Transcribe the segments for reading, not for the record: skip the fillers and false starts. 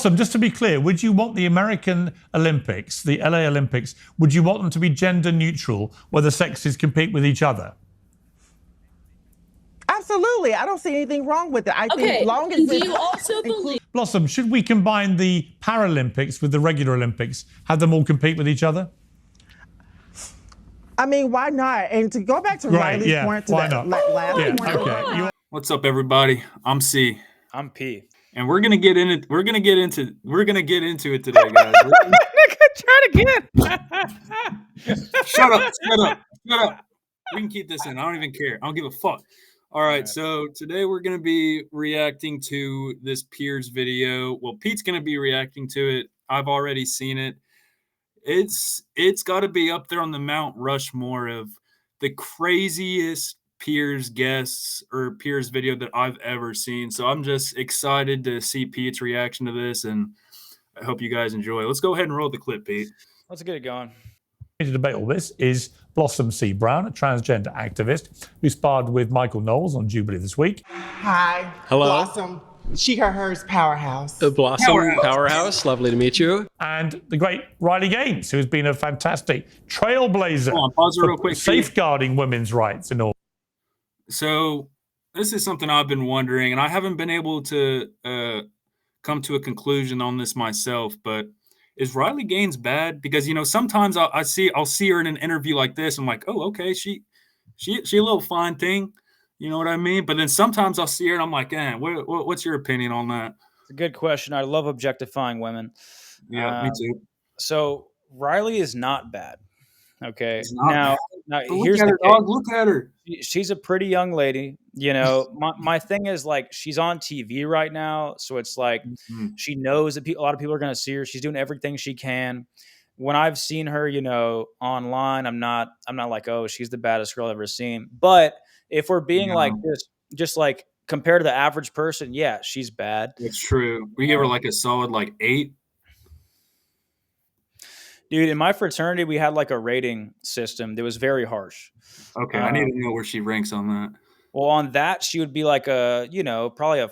So just to be clear, would you want the American Olympics, the LA Olympics, would you want them to be gender neutral where the sexes compete with each other? Absolutely. I don't see anything wrong with it. I think long as do you also believe Blossom, should we combine the Paralympics with the regular Olympics, have them all compete with each other? I mean, why not? And to go back to Riley's point, to that last point. Okay. What's up, everybody? I'm C. I'm P. And we're gonna get into it today, guys. Try it again. Shut up. We can keep this in. I don't even care. I don't give a fuck. All right. So today we're gonna be reacting to this Piers video. Well, Pete's gonna be reacting to it. I've already seen it. It's got to be up there on the Mount Rushmore of the craziest Piers guests or Piers video that I've ever seen. So I'm just excited to see Pete's reaction to this, and I hope you guys enjoy. Let's go ahead and roll the clip, Pete. Let's get it going. To debate all this is Blossom C. Brown, a transgender activist who sparred with Michael Knowles on Jubilee this week. Hi. Hello. Blossom. She, her, hers, powerhouse. Blossom Powerhouse. Lovely to meet you. And the great Riley Gaines, who has been a fantastic trailblazer Pause it real quick, safeguarding women's rights and all. So this is something I've been wondering, and I haven't been able to come to a conclusion on this myself, but is Riley Gaines bad? Because, you know, sometimes I'll see her in an interview like this. I'm like, oh, okay, she a little fine thing. You know what I mean? But then sometimes I'll see her and I'm like, what's your opinion on that? It's a good question. I love objectifying women. Yeah, me too. So Riley is not bad. Okay. Now here's the dog. Look at her. She's a pretty young lady. You know, my thing is, like, she's on TV right now. So it's like she knows that a lot of people are going to see her. She's doing everything she can. When I've seen her, you know, online, I'm not like, oh, she's the baddest girl I've ever seen. But if we're being like just like compared to the average person, yeah, she's bad. It's true. We give her like a solid 8. Dude, in my fraternity, we had like a rating system that was very harsh. Okay, I need to know where she ranks on that. Well, on that, she would be like a, you know, probably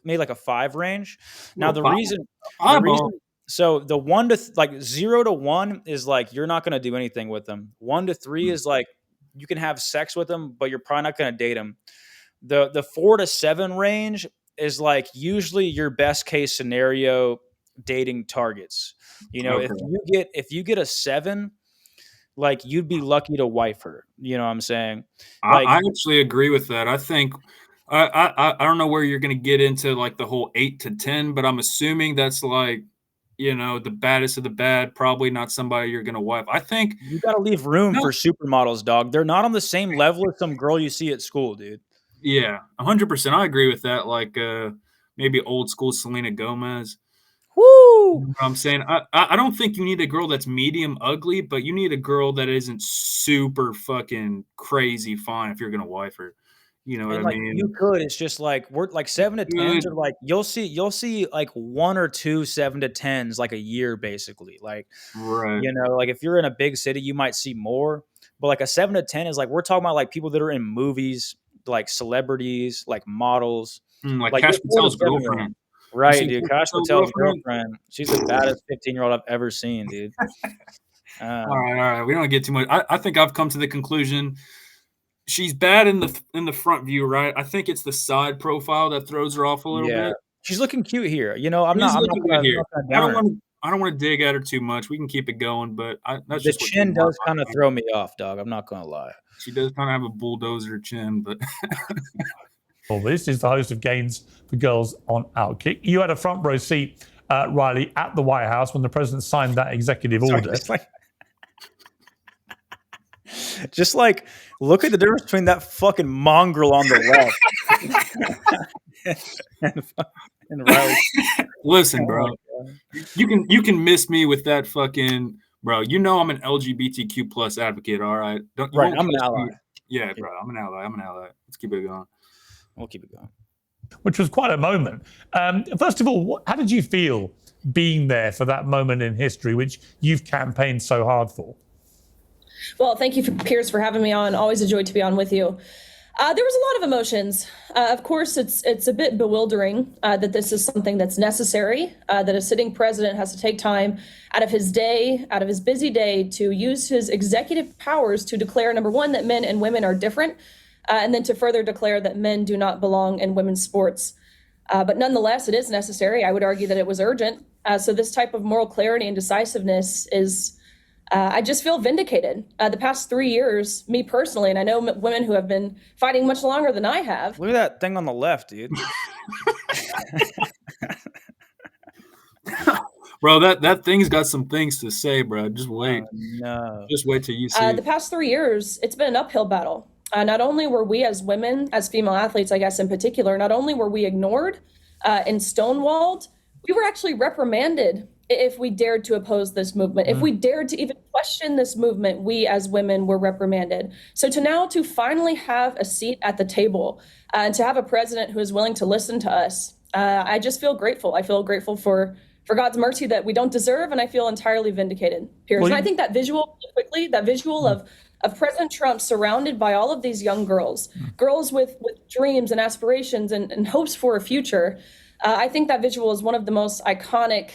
maybe like a 5 range. Now, the reason, so the 0 to 1 is like, you're not going to do anything with them. 1 to 3 is like, you can have sex with them, but you're probably not going to date them. The 4 to 7 range is like usually your best case scenario dating targets. You know, if you get a 7, like, you'd be lucky to wife her. You know what I'm saying? Like, I actually agree with that. I think I don't know where you're going to get into like the whole 8 to 10, but I'm assuming that's like, you know, the baddest of the bad, probably not somebody you're going to wife. I think you got to leave room for supermodels, dog. They're not on the same level as some girl you see at school, dude. Yeah, 100%. I agree with that. Like maybe old school Selena Gomez. Woo! You know what I'm saying? I don't think you need a girl that's medium ugly, but you need a girl that isn't super fucking crazy fine if you're going to wife her. You know what I mean? You could. It's just like we're like 7 to 10s are like you'll see like 1 or 2 7 to 10s like a year basically. Like, right. You know, like if you're in a big city, you might see more. But like a 7 to 10 is like we're talking about like people that are in movies, like celebrities, like models, like Kash Patel's girlfriend. Right, dude. Kash Patel's girlfriend. She's the baddest 15-year-old I've ever seen, dude. All right. We don't get too much. I think I've come to the conclusion. She's bad in the front view, right? I think it's the side profile that throws her off a little bit. She's looking cute here. You know, I don't want to dig at her too much. We can keep it going, but the chin does kind of throw me off, dog. I'm not gonna lie. She does kind of have a bulldozer chin, but. Well, this is the host of Gains for Girls on Outkick. You had a front row seat, Riley, at the White House when the president signed that executive order. Just like, look at the difference between that fucking mongrel on the left and Riley. Listen, bro, you can miss me with that fucking, bro. You know I'm an LGBTQ plus advocate. All right, I'm an ally. Yeah, bro, I'm an ally. Let's keep it going. We'll keep it going. Which was quite a moment. First of all, how did you feel being there for that moment in history, which you've campaigned so hard for? Well, thank you, Piers, for having me on. Always a joy to be on with you. There was a lot of emotions. Of course, it's a bit bewildering that this is something that's necessary, that a sitting president has to take time out of his day, out of his busy day, to use his executive powers to declare, number one, that men and women are different, and then to further declare that men do not belong in women's sports. But nonetheless, it is necessary. I would argue that it was urgent. So this type of moral clarity and decisiveness is, I just feel vindicated. The past 3 years, me personally, and I know women who have been fighting much longer than I have. Look at that thing on the left, dude. Bro, that thing's got some things to say, bro. Just wait. No. Just wait till you see The past 3 years, it's been an uphill battle. Not only were we as women, as female athletes, I guess in particular, not only were we ignored and stonewalled, we were actually reprimanded if we dared to oppose this movement. If we dared to even question this movement, we as women were reprimanded. So to finally have a seat at the table and to have a president who is willing to listen to us, I just feel grateful. I feel grateful for God's mercy that we don't deserve, and I feel entirely vindicated, Piers. And I think that visual, quickly, that visual of President Trump surrounded by all of these young girls with dreams and aspirations and hopes for a future, I think that visual is one of the most iconic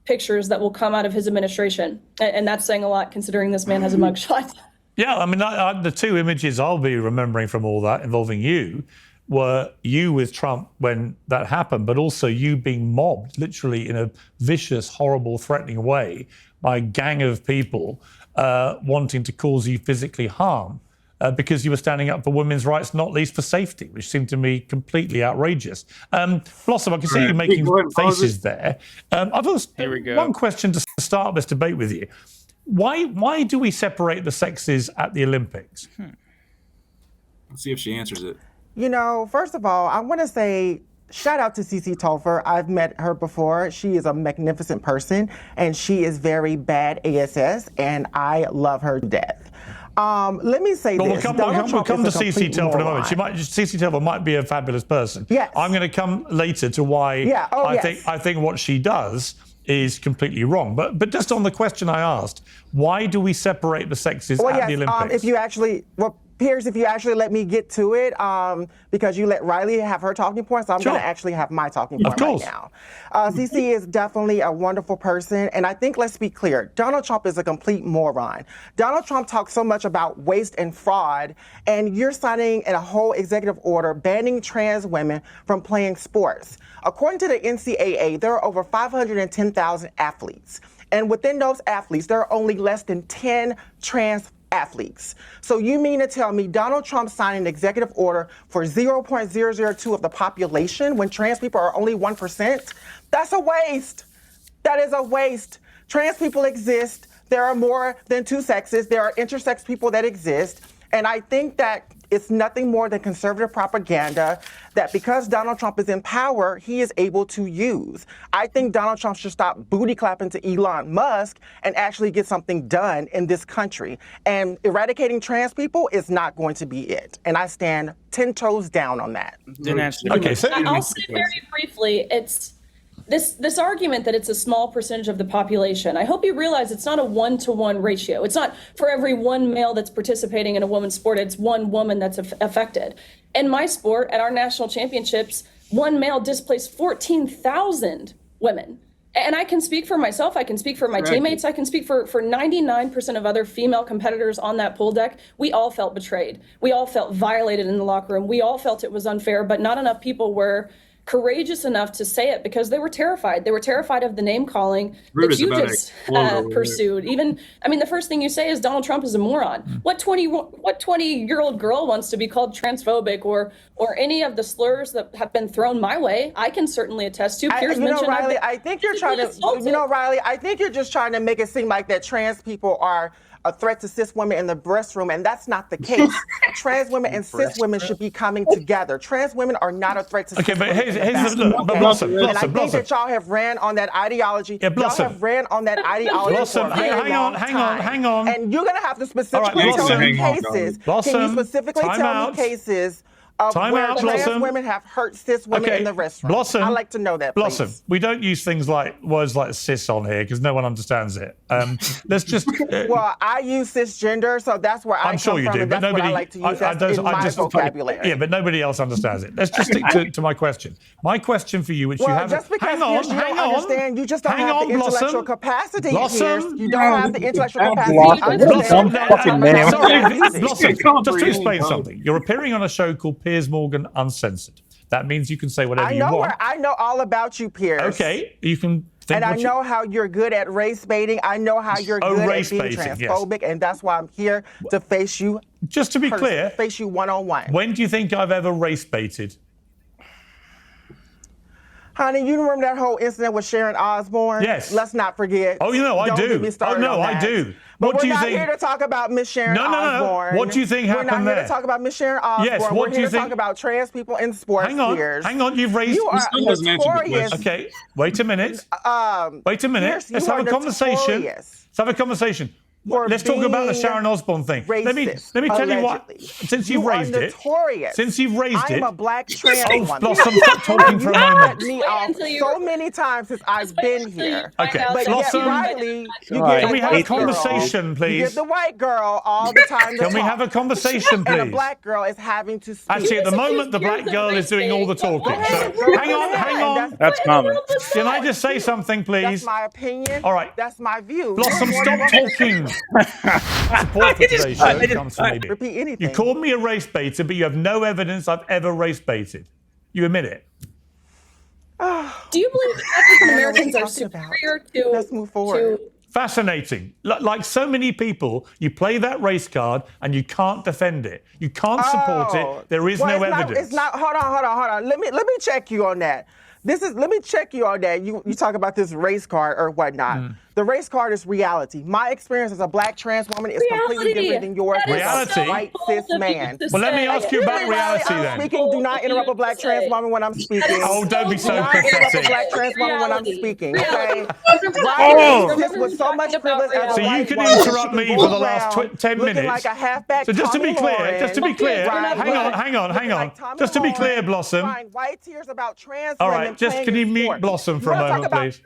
pictures that will come out of his administration. And that's saying a lot, considering this man has a mugshot. Yeah, I mean, the two images I'll be remembering from all that involving you were you with Trump when that happened, but also you being mobbed, literally in a vicious, horrible, threatening way by a gang of people wanting to cause you physically harm because you were standing up for women's rights, not least for safety, which seemed to me completely outrageous. Blossom, I can see you making faces there. I've also one question to start this debate with you. Why do we separate the sexes at the Olympics? Let's see if she answers it. You know, first of all, I want to say shout out to Cece Tolfer. I've met her before. She is a magnificent person, and she is very bad ASS, and I love her to death. Let me say this. We'll come to Cece Telfer in a moment. Cece Telfer might be a fabulous person. Yes. I'm going to come later to why I think what she does is completely wrong. But just on the question I asked, why do we separate the sexes at the Olympics? If you actually, Piers, if you actually let me get to it, because you let Riley have her talking point, so I'm going to actually have my talking point right now. Cece is definitely a wonderful person, and I think, let's be clear, Donald Trump is a complete moron. Donald Trump talks so much about waste and fraud, and you're signing a whole executive order banning trans women from playing sports. According to the NCAA, there are over 510,000 athletes, and within those athletes, there are only less than 10 trans athletes. So you mean to tell me Donald Trump signed an executive order for 0.002 of the population when trans people are only 1%? That's a waste. That is a waste. Trans people exist. There are more than two sexes. There are intersex people that exist. And I think that it's nothing more than conservative propaganda that because Donald Trump is in power, he is able to use. I think Donald Trump should stop booty clapping to Elon Musk and actually get something done in this country. And eradicating trans people is not going to be it. And I stand 10 toes down on that. Okay, so I'll say very briefly, it's this argument that it's a small percentage of the population. I hope you realize it's not a 1-to-1 ratio. It's not for every one male that's participating in a women's sport, it's one woman that's affected. In my sport, at our national championships, one male displaced 14,000 women. And I can speak for myself, I can speak for my teammates, I can speak for 99% of other female competitors on that pool deck. We all felt betrayed. We all felt violated in the locker room. We all felt it was unfair, but not enough people were courageous enough to say it because they were terrified. They were terrified of the name calling that you just pursued. Even, I mean, the first thing you say is Donald Trump is a moron. What 20-year-old girl wants to be called transphobic or any of the slurs that have been thrown my way? I can certainly attest to. Piers mentioned, Riley, I think you're trying to, Riley, I think you're just trying to make it seem like that trans people are a threat to cis women in the breast room, and that's not the case. Trans women and cis women should be coming together. Trans women are not a threat to cis women. Okay, but here's Blossom. And I think that y'all have ran on that ideology. Y'all have ran on that ideology for a very long time. Hang on. And you're going to have to specifically tell me cases. Can you specifically tell me cases of Time where out, trans Blossom. women have hurt cis women in the restaurant. Blossom. I'd like to know that, Blossom. please. We don't use things like words like cis on here because no one understands it. Let's just. Well, I use cisgender, so that's where I I'm sure come you from, do, and but that's what nobody. I like to use. That's in my vocabulary. Yeah, but nobody else understands it. Let's just stick to my question. My question for you, which you have. Just because hang on, you don't understand, you just don't hang have on, the intellectual Blossom. capacity. Blossom. Pierce. You don't have the intellectual capacity. Blossom. to What a understand dumb fucking name. Sorry, Blossom. Just to explain Comprehend. something. You're appearing on a show called Piers Morgan Uncensored. That means you can say whatever you want. I know all about you, Pierce. Okay, you can think And I what know how you're good at race baiting. I know how you're good race at being baiting, transphobic, and that's why I'm here to face you. Just to be clear, face you one-on-one. when do you think I've ever race baited? Honey, you remember that whole incident with Sharon Osbourne? Yes. Let's not forget. Oh, you know, I Don't do. get me started on I that. do. But What we're do you not think? here to talk about Miss Sharon No. Osbourne. What do you think happened We're not here there? to talk about Miss Sharon Osbourne. Yes, what We're do here you to think? talk about trans people in sports. Hang on, Pierce. hang on. You've raised. You are still doesn't answer the notorious. question. Okay, wait a minute. Wait a minute. Pierce, Let's you have a are conversation. notorious Let's have a conversation. for Let's talk about the being Sharon Osbourne thing. Let me racist, tell you what. allegedly. Since you've raised are it. notorious. Since you've raised I'm it. a black trans Oh, woman. Blossom, stop talking for a You moment. cut me Wait off until you- so many times since I've been here. Okay, But Blossom. yet, Riley, you Right. get Can the we have a white girl. conversation, You please? get the white girl all the time to Can we talk. have a conversation, please? And the black girl is having to speak. Actually, at the Here's moment, the black here's girl is doing all the talking. What? So, Go hang on, ahead. hang on. That's common. Can I just say something, That's please? my opinion. All right. That's my view. Blossom, You're stop more talking. Support for today's show comes from me. Repeat anything. You called me a race baiter, but you have no evidence I've ever race baited. You admit it. Do you believe African Americans What are are you talking about? superior to? Let's move forward. Fascinating. Like so many people, you play that race card and you can't defend it. You can't support it. There is no evidence. It's not. Hold on. Let me check you on that. Let me check you on that. You talk about this race card or whatnot. The race card is reality. My experience as a black trans woman is completely different than yours as Reality? a white cis man. Well, let me ask you about Really, reality I'm then. speaking. Do not interrupt a black trans woman when I'm speaking. Oh, don't be so Do not interrupt a pathetic. black trans woman when I'm speaking, okay? Oh. This was so much privilege as a So you white can woman. interrupt me Go for the last around 10 looking minutes. like a halfback So just to be Tommy clear, Lauren. Right, hang on. looking like Tommy Just to be Lauren, clear, Blossom. crying white tears about trans All women right, just playing can you in mute sport. Blossom for a You wanna talk moment, about- please?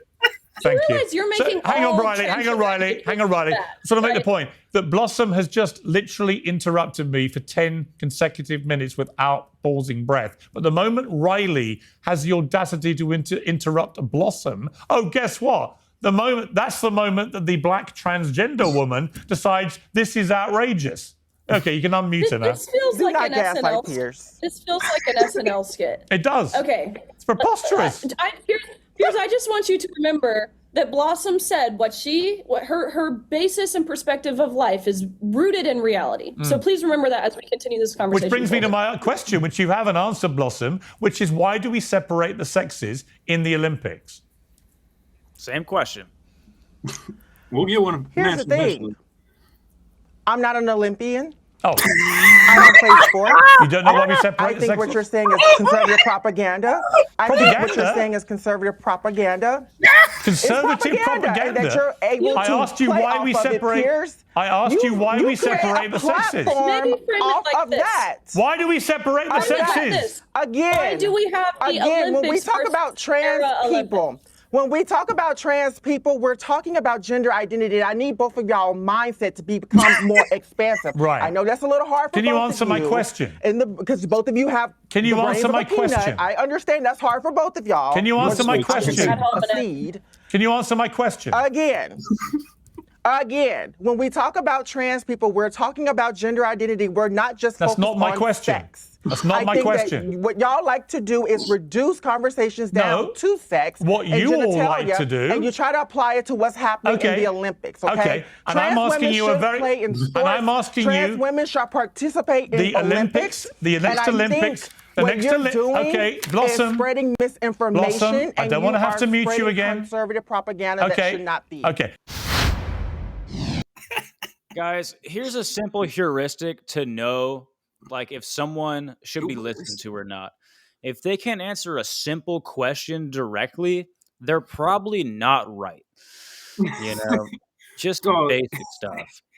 Thank you. realize you're making hang on, all Riley. Hang on, Riley. transgender Hang on, Riley. people So to make the right? point that Blossom has just literally interrupted me for 10 consecutive minutes without pausing breath. But the moment Riley has the audacity to interrupt Blossom, oh, guess what? That's the moment that the black transgender woman decides this is outrageous. Okay, you can unmute her now. This feels Do like not an gaslight SNL. Pierce. This feels like an SNL skit. It does. Okay. It's preposterous. Here's, I just want you to remember that Blossom said what her basis and perspective of life is rooted in reality. So please remember that as we continue this conversation. Which brings me to forward. my question, which you haven't answered, Blossom, which is why do we separate the sexes in the Olympics? Same question. We'll get one. Here's the thing. I'm not an Olympian. Oh, I don't play sport. you don't know why we I separate the think sexes? what you're saying is conservative propaganda. I think what you're Propaganda? saying is conservative propaganda. Conservative It's propaganda that you're able I to asked you play why off we of it, separate. Pierce. I asked you why You we create separate a the sexes. platform Maybe frame it off like of this. that. Why do we separate the How about sexes? this? Again, Why do we have the again, when we Olympics talk versus about trans Paralympics? people, when we talk about trans people, we're talking about gender identity. I need both of y'all mindset to become more expansive. Right. I know that's a little hard for Can you both answer of my you. question? Because both of you have Can you the brains answer of a my peanut. question? I understand that's hard for both of y'all. Can you answer my question? A seed. Can you answer my question? Again, when we talk about trans people, we're talking about gender identity. We're not just That's focused not my on question. sex. That's not I my think that question. what y'all like to do is reduce conversations down No. to sex. What and you all genitalia, like to do- and you try to apply it to what's happening in the Olympics. Okay. Okay. And Trans I'm asking women you a should very- play in and sports. I'm asking trans you- women should participate in The Olympics, the And next I think Olympics, the what next you're Olympics. doing Okay, is Blossom. spreading misinformation. Blossom, I and don't want to you have to are mute you spreading again. Conservative propaganda that should not be. Okay. Guys, here's a simple heuristic to know like if someone should be listened to or not. If they can't answer a simple question directly, they're probably not right. You know, just Dog. basic stuff.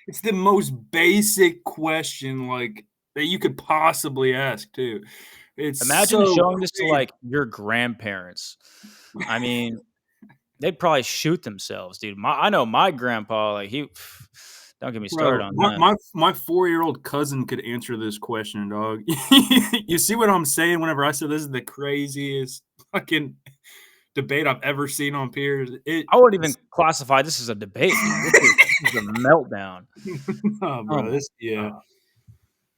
It's the most basic question. Like, that you could possibly ask too. It's Imagine so showing this to crazy. like your grandparents. I mean, they'd probably shoot themselves, dude. I know my grandpa, like he. Don't get me started on that. My 4-year-old cousin could answer this question, dog. You see what I'm saying? Whenever I said this is the craziest fucking debate I've ever seen on Piers, I wouldn't even classify this as a debate. This is a meltdown. Oh, bro, yeah.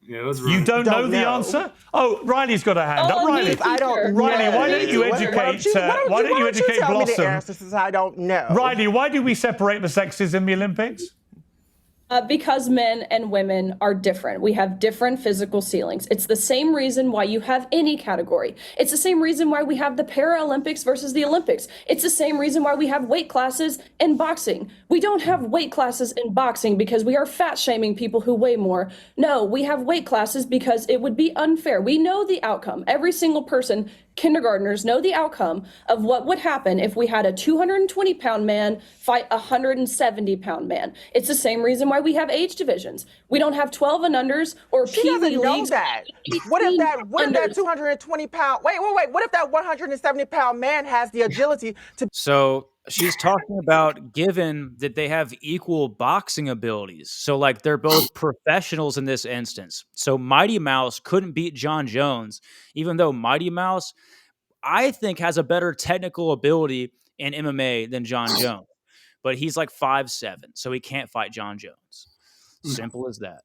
Yeah, that's right. You don't know the answer? Oh, Riley's got a hand up. Riley, I don't know. Riley, why don't you educate? Why don't you educate tell Blossom? Me the answer, since I don't know. Riley, why do we separate the sexes in the Olympics? Because men and women are different. We have different physical ceilings. It's the same reason why you have any category. It's the same reason why we have the Paralympics versus the Olympics. It's the same reason why we have weight classes in boxing. We don't have weight classes in boxing because we are fat shaming people who weigh more. No, we have weight classes because it would be unfair. We know the outcome. Every single person, kindergartners, know the outcome of what would happen if we had a 220-pound man fight a 170-pound man. It's the same reason why we have age divisions. We don't have 12 and unders or She Pee doesn't Wee know leagues. that. What if that 220-pound? Wait. What if that 170-pound man has the agility to? So she's talking about given that they have equal boxing abilities. So like they're both professionals in this instance. So Mighty Mouse couldn't beat John Jones, even though Mighty Mouse, I think, has a better technical ability in MMA than John Jones. But he's like 5'7", so he can't fight John Jones. Simple as that.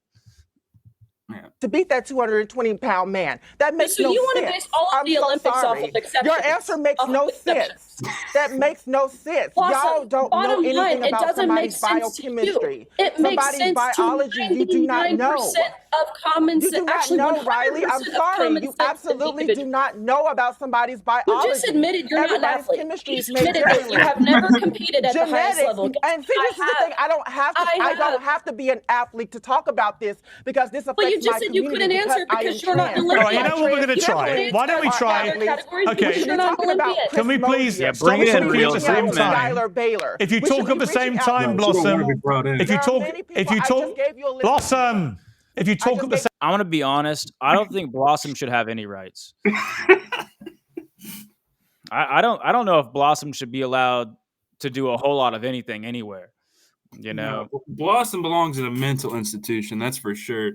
To beat that 220-pound man. That makes no sense. So you want to base all of the Olympics off of exceptions? Your answer makes no sense. That makes no sense. Y'all don't know anything about somebody's biochemistry. It makes sense biology. You do not know. Of common sense. You do not know, Riley. I'm sorry. You absolutely do not know about somebody's biology. You just admitted you're not an athlete. Chemistry You admitted that you have never competed at the highest level. And see, this is the thing. I don't have to be an athlete to talk about this because this affects my community. But you just said you couldn't answer because you're not an Olympian. All right, you know what we're going to try? Why don't we try? Okay. You're not an Olympian. Can we please bring it in real time? If you talk at the same time, Blossom. If you talk, Blossom. If you talk at the same. I'm going to be honest. I don't think Blossom should have any rights. I don't know if Blossom should be allowed to do a whole lot of anything anywhere. You know, Blossom belongs in a mental institution. That's for sure.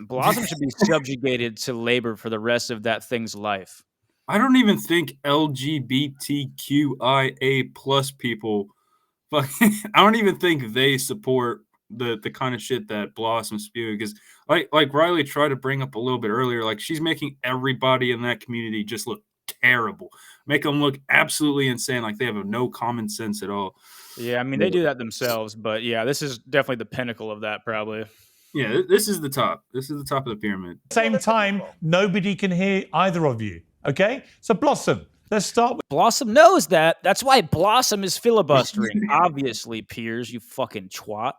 Blossom should be subjugated to labor for the rest of that thing's life. I don't even think LGBTQIA plus people. I don't even think they support the kind of shit that Blossom spewing, because like Riley tried to bring up a little bit earlier, like she's making everybody in that community just look terrible, make them look absolutely insane, like they have no common sense at all. Yeah, I mean they do that themselves, but yeah, this is definitely the pinnacle of that, probably. Yeah, this is the top. This is the top of the pyramid. Same time, nobody can hear either of you. Okay, so Blossom. Let's start with Blossom knows that. That's why Blossom is filibustering. Obviously, Piers, you fucking twat.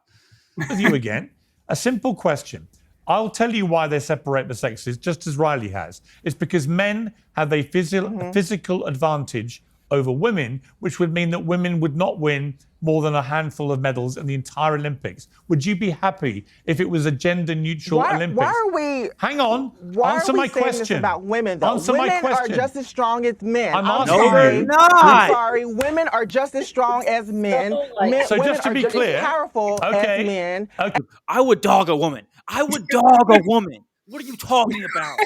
With you again. A simple question. I'll tell you why they separate the sexes, just as Riley has. It's because men have a physical advantage over women, which would mean that women would not win more than a handful of medals in the entire Olympics. Would you be happy if it was a gender-neutral Olympics? Why are we? Hang on. Why Answer are we my saying question. This about women, though? Answer women my question. are just as strong as men. I'm sorry. you. I'm sorry. Women are just as strong as men. So women just to are be just clear, as powerful as men. Okay. I would dog a woman. I would dog a woman. What are you talking about?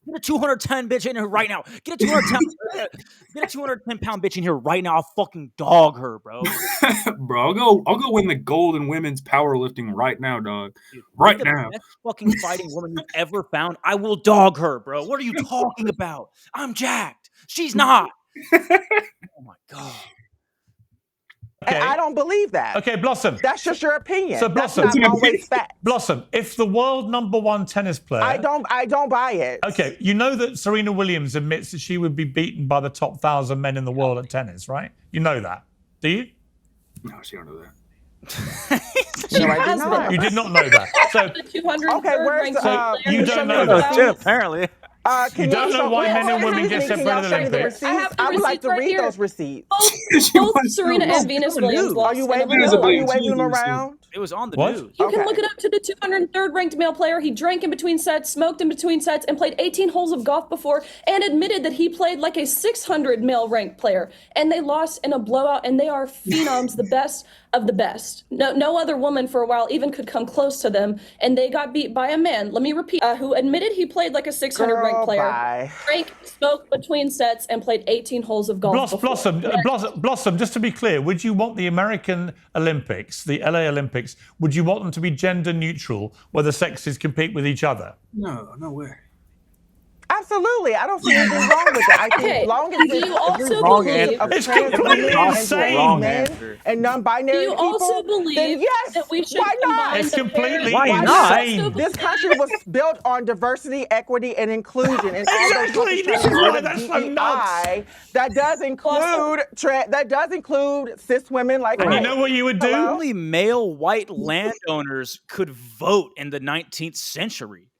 Get a 210 bitch in here right now. Get a 210 pound bitch in here right now. I'll fucking dog her, bro. Bro, I'll go win the gold in women's powerlifting right now, dog. Dude, right the now. Best fucking fighting woman you've ever found. I will dog her, bro. What are you talking about? I'm jacked. She's not. Oh my god. Okay. And I don't believe that. Okay, Blossom. That's just your opinion. So Blossom, that's not always fact. Blossom, if the world #1 tennis player, I don't buy it. Okay, you know that Serena Williams admits that she would be beaten by the top 1,000 men in the world at tennis, right? You know that, do you? No, she don't know that. No, I did not. You did not know that. So okay, where's you don't know that? that. Apparently. You don't know why men and women get Can y'all separated show me the Olympics. receipts? I would like to read those receipts. Both Serena and Venus Williams lost. Are you waving them around? It was on the What? news. You can look it up to the 203rd ranked male player. He drank in between sets, smoked in between sets, and played 18 holes of golf before, and admitted that he played like a 600 male ranked player. And they lost in a blowout, and they are phenoms, the best of the best. No other woman for a while even could come close to them, and they got beat by a man, let me repeat, who admitted he played like a 600 ranked player, drank, smoked between sets, and played 18 holes of golf before. Blossom, just to be clear, would you want the American Olympics, the LA Olympics, would you want them to be gender neutral where the sexes compete with each other? No way. Absolutely. I don't see anything wrong with that. I think long as Do you also believe It's completely insane. men and non-binary Do you people, also believe then yes, that we should why not? combine It's the completely pairs? insane. This country was built on diversity, equity, and inclusion. And Exactly. This is why that's so nuts. That does include cis women like And me. you know what you would do? Only male white landowners could vote in the 19th century.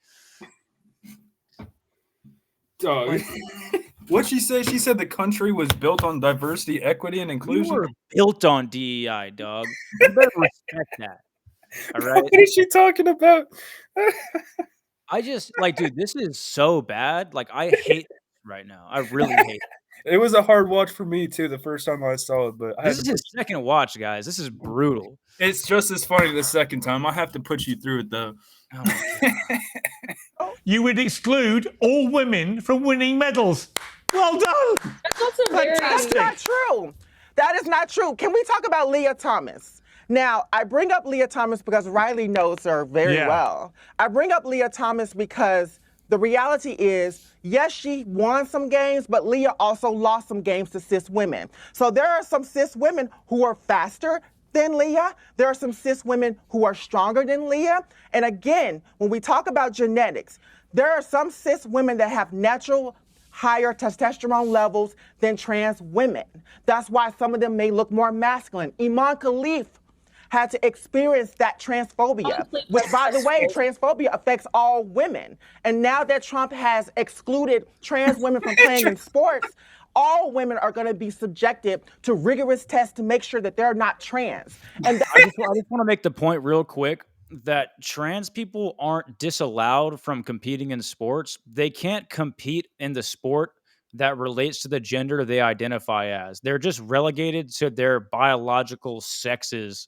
What'd she say? She said the country was built on diversity, equity, and inclusion. You were built on DEI, dog. You better respect that. All right. What is she talking about? I just dude, this is so bad. Like, I hate this right now. I really hate it. It was a hard watch for me too the first time I saw it, but This is his second watch, guys. This is brutal. it's just as funny the second time. I have to put you through it though. Oh my God. You would exclude all women from winning medals. Well done. That's also very That's not true. That is not true. Can we talk about Leah Thomas? Now, I bring up Leah Thomas because Riley knows her very well. I bring up Leah Thomas because the reality is, yes, she won some games, but Leah also lost some games to cis women. So there are some cis women who are faster than Leah. There are some cis women who are stronger than Leah. And again, when we talk about genetics, there are some cis women that have natural higher testosterone levels than trans women. That's why some of them may look more masculine. Iman Khalif had to experience that transphobia, which, by the way, transphobia affects all women. And now that Trump has excluded trans women from playing in sports, all women are going to be subjected to rigorous tests to make sure that they're not trans. And I just want to make the point real quick that trans people aren't disallowed from competing in sports. They can't compete in the sport that relates to the gender they identify as. They're just relegated to their biological sexes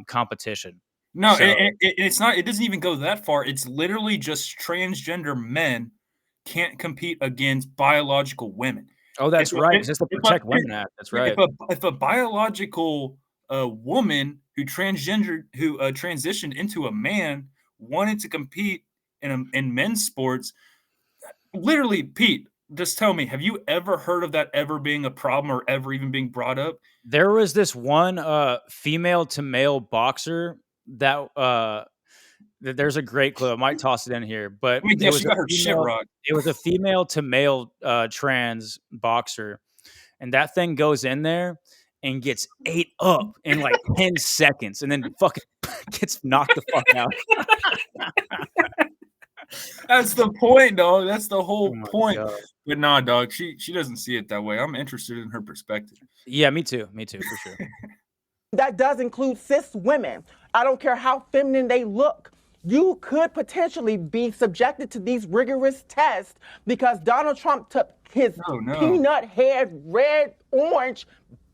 competition. No, it's not. It doesn't even go that far. It's literally just transgender men can't compete against biological women. Oh, that's right. It's just the Protect Women Act. That's right. If a biological woman who transitioned into a man wanted to compete in men's sports, literally, Pete, just tell me, have you ever heard of that ever being a problem or ever even being brought up? There was this one female to male boxer that there's a great clip. I might toss it in here, but it was a female to male trans boxer, and that thing goes in there and gets ate up in like 10 seconds, and then fucking gets knocked the fuck out. That's the point, dog. That's the whole point. God. But nah, dog, she doesn't see it that way. I'm interested in her perspective. Yeah, me too, for sure. That does include cis women. I don't care how feminine they look. You could potentially be subjected to these rigorous tests because Donald Trump took his peanut head, red, orange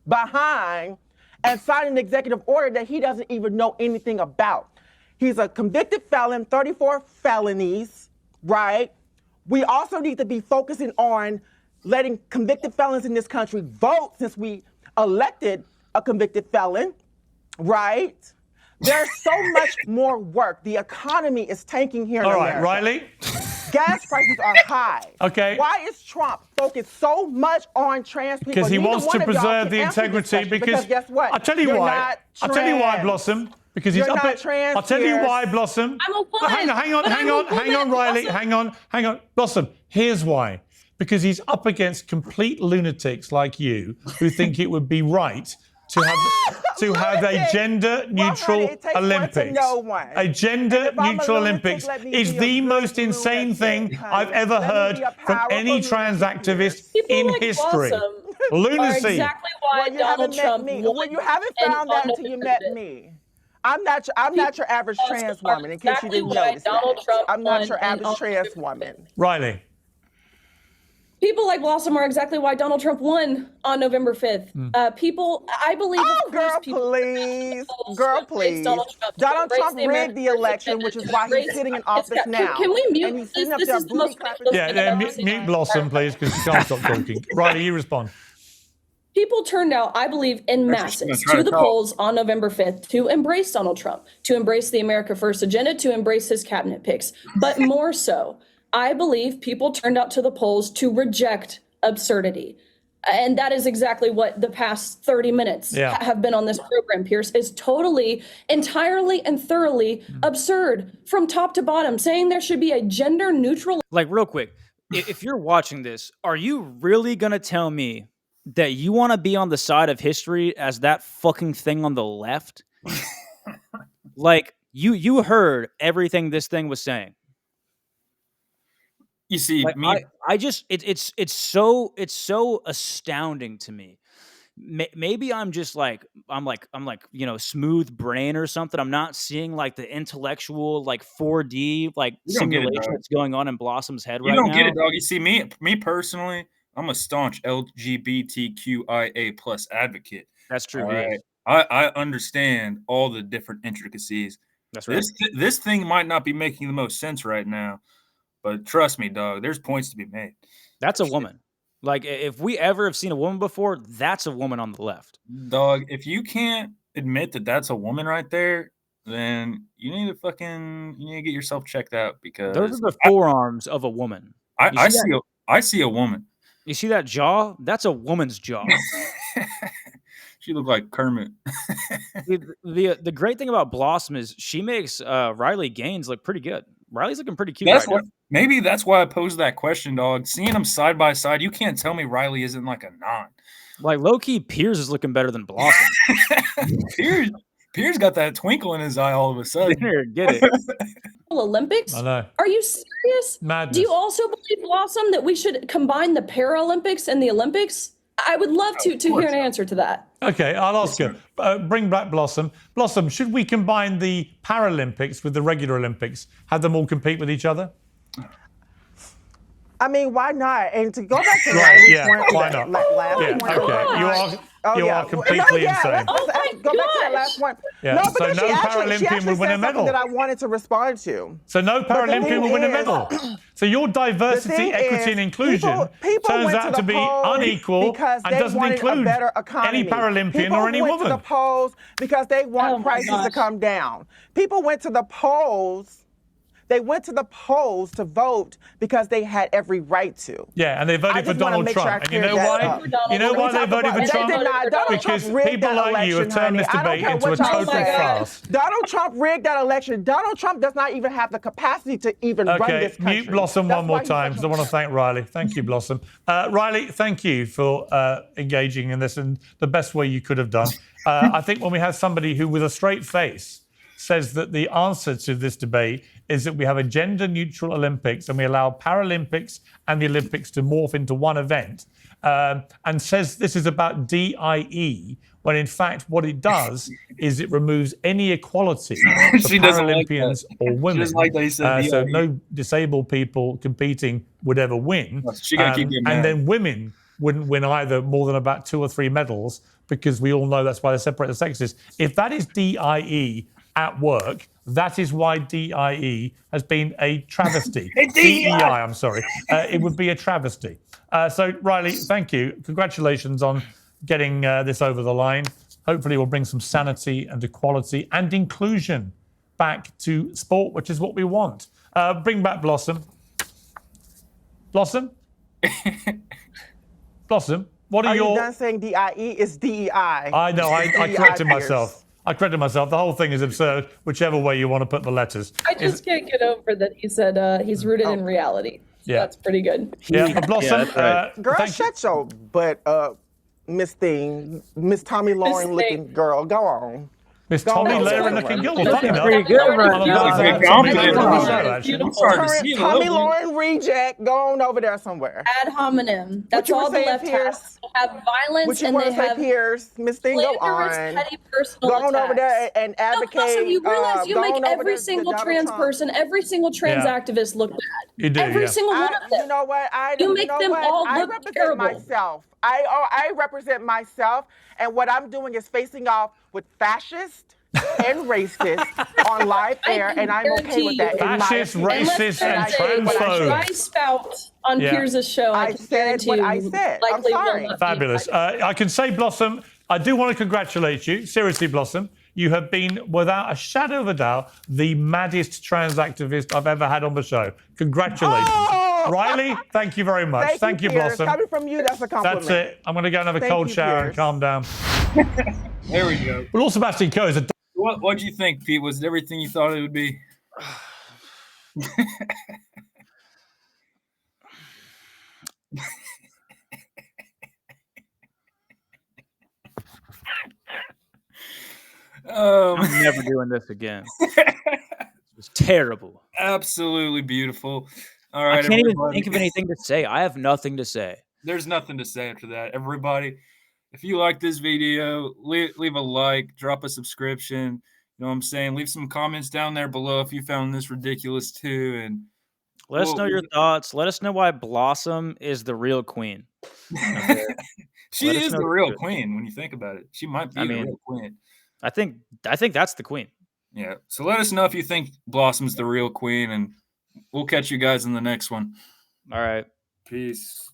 behind and signed an executive order that he doesn't even know anything about. He's a convicted felon, 34 felonies, right? We also need to be focusing on letting convicted felons in this country vote since we elected a convicted felon, right? There's so much more work. The economy is tanking here in America. All right, Riley. Gas prices are high. Okay. Why is Trump focused so much on trans people? Because he Neither wants one to of y'all preserve can the answer this integrity. question, Because guess what? I'll tell you You're why. not I'll tell you why, trans. Blossom. Because he's You're up not at. trans, I'll tell you Piers. why, Blossom. I'm a woman. Hang on, Riley. Blossom. Hang on, Blossom. Here's why. Because he's up against complete lunatics like you who think it would be right to have a gender neutral Olympics. A gender neutral Olympics is the most insane thing I've ever heard from any trans activist in history. Lunacy. Exactly why Donald Trump Well, you haven't found that until you met me. I'm not your average trans woman, in case you didn't notice that. I'm not your average trans woman. Riley. People like Blossom are exactly why Donald Trump won on November 5th. People, I believe, girl, please. Donald Trump rigged the election, which is why he's sitting in office now. Can we mute? And he's sitting up there booty clapping. Mute Blossom, please, because she can't stop talking. Riley, you respond. People turned out, I believe, in masses to the polls on November 5th to embrace Donald Trump, to embrace the America First agenda, to embrace his cabinet picks. But more so, I believe people turned out to the polls to reject absurdity. And that is exactly what the past 30 minutes have been on this program, Piers, is totally, entirely, and thoroughly absurd from top to bottom, saying there should be a gender neutral. Like, real quick, if you're watching this, are you really going to tell me that you want to be on the side of history as that fucking thing on the left? Like, you heard everything this thing was saying. You see, like, I just it's so astounding to me. Maybe I'm just like I'm like smooth brain or something. I'm not seeing like the intellectual like 4D like simulation that's going on in Blossom's head right now. You don't get it, dog. You see, me personally, I'm a staunch LGBTQIA plus advocate. That's true. Right? I understand all the different intricacies. That's right. This thing might not be making the most sense right now. But trust me, dog, there's points to be made. That's a woman. Like, if we ever have seen a woman before, that's a woman on the left. Dog, if you can't admit that that's a woman right there, then you need to get yourself checked out, because those are the forearms of a woman. I see a woman. You see that jaw? That's a woman's jaw. She looked like Kermit. the great thing about Blossom is she makes Riley Gaines look pretty good. Riley's looking pretty cute right now. Maybe that's why I posed that question, dog. Seeing them side by side, you can't tell me Riley isn't like a 9. Like, low-key, Piers is looking better than Blossom. Piers got that twinkle in his eye all of a sudden. Here, get it. Olympics? I know. Are you serious? Madness. Do you also believe, Blossom, that we should combine the Paralympics and the Olympics? I would love to hear an answer to that. Okay, I'll ask you. Bring back Blossom. Blossom, should we combine the Paralympics with the regular Olympics? Have them all compete with each other? I mean, why not? And to go back to Riley's point, why not? You are completely insane. Oh my go back to that last one. Yeah. No, So because no she Paralympian would win a medal. that I wanted to respond to. So no Paralympian will win a medal. So your diversity, equity, and inclusion turns out to be unequal and doesn't include any Paralympian or any woman. People went to the polls because they want prices to come down. People went to the polls. They went to the polls to vote because they had every right to. Yeah, and they voted for Donald Trump. And you know why? You know why they voted for Trump? Because people like you have turned this debate into a total farce. Donald Trump rigged that election. Donald Trump does not even have the capacity to even run this country. Mute Blossom one more time, because I want to thank Riley. Thank you, Blossom. Riley, thank you for engaging in this in the best way you could have done. I think when we have somebody who, with a straight face, says that the answer to this debate is that we have a gender-neutral Olympics and we allow Paralympics and the Olympics to morph into one event, and says this is about DIE, when in fact what it does is it removes any equality for Paralympians or women. So no disabled people competing would ever win. And then women wouldn't win either more than about 2 or 3 medals, because we all know that's why they separate the sexes. If that is DIE at work, that is why DIE has been a travesty. DEI, I'm sorry. It would be a travesty. So, Riley, thank you. Congratulations on getting this over the line. Hopefully we'll bring some sanity and equality and inclusion back to sport, which is what we want. Bring back Blossom. Blossom? Blossom, what are your... you done saying DIE? It's DEI. I know, I corrected myself. I corrected myself. The whole thing is absurd, whichever way you want to put the letters. I just can't get over that he said he's rooted in reality. So that's pretty good. Yeah, Blossom. Girl, shut your butt up. Miss Thing, Miss Tommy Lauren looking girl. Go on. Miss Tommy Lauren looking girl. Funny enough. Pretty good right I'm now. about to have Tommy Lauren on the show, actually. I'm starting to see it a Tommy little bit. Lauren reject. Go on over there somewhere. Ad hominem. That's you were all the saying, left Piers? has. They have violence What you and want they to say, have Piers? Miss Thing, go slanderous, on. petty personal Go on over there attacks. and advocate. Blossom, you realize you go make on over every there to single Donald trans Trump. person, every single trans activist look bad. You do, every yeah. single one of them. You know what? You make them all I look represent terrible. myself. I represent myself, and what I'm doing is facing off with fascists and racists on live air, and I'm okay with that. Fascist, racist, and transphobe. I spout on Piers's show. I can said what I guarantee you said. I'm likely will sorry. not be Fabulous. invited. I can say, Blossom, I do want to congratulate you. Seriously, Blossom. You have been, without a shadow of a doubt, the maddest trans activist I've ever had on the show. Congratulations. Oh! Riley, thank you very much. Thank you, Piers. Blossom. Coming from you, that's a compliment. That's it. I'm going to go and have a Thank cold you, shower and Piers. calm down. There we go. Well, also, Sebastian Coe is a What do you think, Pete? Was it everything you thought it would be? I'm never doing this again. It was terrible. Absolutely beautiful. All right, I can't even everybody. think of anything to say. I have nothing to say. There's nothing to say after that. Everybody, if you like this video, leave a like, drop a subscription. You know what I'm saying? Leave some comments down there below if you found this ridiculous too. And Let us know your thoughts. Let us know why Blossom is the real queen. She Let us is know the the real truth. queen when you think about it. She might be the real queen. I think that's the queen. Yeah. So let us know if you think Blossom's the real queen, and we'll catch you guys in the next one. All right. Peace.